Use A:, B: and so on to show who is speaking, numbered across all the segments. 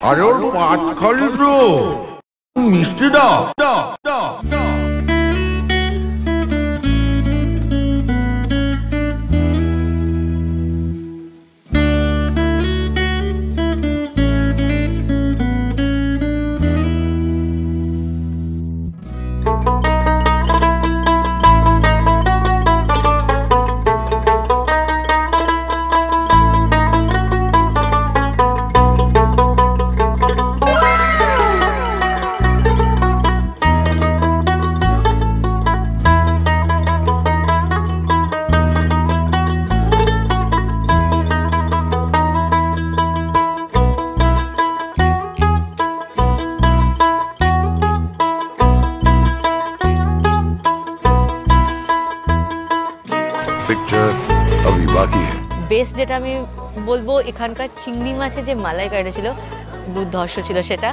A: আরে ওর পাট খালি তো মিষ্টি দাও।
B: पिक्चर अभी बाकी है।
C: বেস্ট যেটা আমি বলবো এখানকার চিংড়ি মাছের যে মালাইকারিটা ছিল দুর্ধর্ষ ছিল সেটা,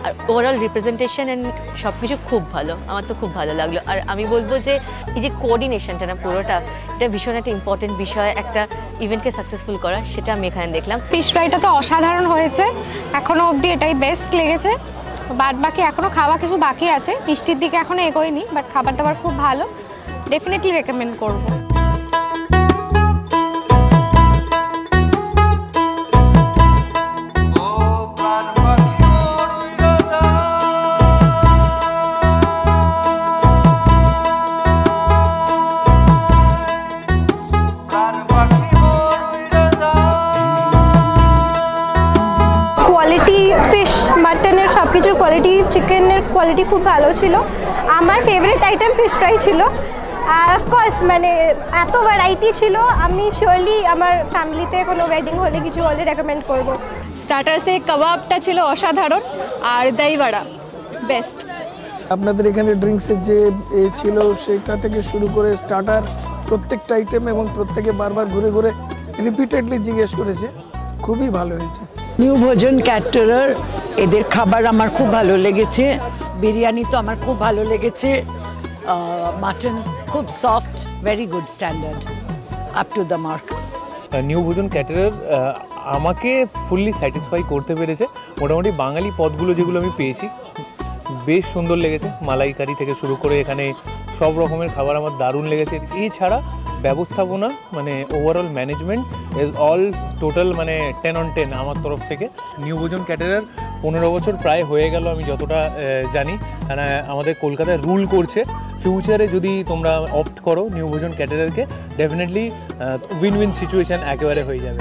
C: আর ওভারঅল রিপ্রেজেন্টেশন অ্যান্ড সব কিছু খুব ভালো, আমার তো খুব ভালো লাগলো। আর আমি বলবো যে এই যে কোঅর্ডিনেশনটা না পুরোটা, এটা ভীষণ একটা ইম্পর্টেন্ট বিষয় একটা ইভেন্টকে সাকসেসফুল করা, সেটা আমি এখানে দেখলাম।
D: ফিশ ফ্রাইটা তো অসাধারণ হয়েছে, এখনও অবধি এটাই বেস্ট লেগেছে। বাদ বাকি এখনও খাওয়া কিছু বাকি আছে, মিষ্টির দিকে এখনও এগোয়নি, বাট খাবার দাবার খুব ভালো, ডেফিনেটলি রেকমেন্ড করবো।
E: কোয়ালিটি ফিশ মাটনের সব কিছুর কোয়ালিটি, চিকেনের কোয়ালিটি খুব ভালো ছিল। আমার ফেভারিট আইটেম ফিশ ফ্রাই ছিল। আর অফকোর্স মানে এত ভ্যারাইটি ছিল, আমি শিওরলি আমার ফ্যামিলিতে কোনো ওয়েডিং হলে কিছু হলে রেকমেন্ড করব।
D: স্টার্টার্সে কাবাবটা ছিল অসাধারণ, আর দই বড়া বেস্ট।
F: আপনাদের এখানে ড্রিঙ্কসের যে ছিল সেটা থেকে শুরু করে স্টার্টার প্রত্যেকটা আইটেম, এবং প্রত্যেকে বারবার ঘুরে ঘুরে রিপিটেডলি জিজ্ঞেস করেছে, খুবই ভালো হয়েছে।
G: নিউ ভোজন ক্যাটারার, এদের খাবার আমার খুব ভালো লেগেছে। বিরিয়ানি তো আমার খুব ভালো লেগেছে। মাটন খুব soft, very good standard, up to the mark.
H: New ভোজন ক্যাটারার আমাকে ফুললি স্যাটিসফাই করতে পেরেছে। মোটামুটি বাঙালি পদগুলো যেগুলো আমি পেয়েছি বেশ সুন্দর লেগেছে। মালাইকারি থেকে শুরু করে এখানে সব রকমের খাবার আমার দারুণ লেগেছে। এছাড়া ব্যবস্থাপনা মানে overall management is all total মানে 10 on 10 আমার তরফ থেকে। নিউ ভোজন ক্যাটারার 15 বছর প্রায় হয়ে গেল আমি যতটা জানি, কারণ আমাদের কলকাতায় রুল করছে। ফিউচারে যদি তোমরা অপ্ট করো নিউ ভোজন ক্যাটারারকে, ডেফিনেটলি উইন উইন সিচুয়েশান একেবারে হয়ে যাবে।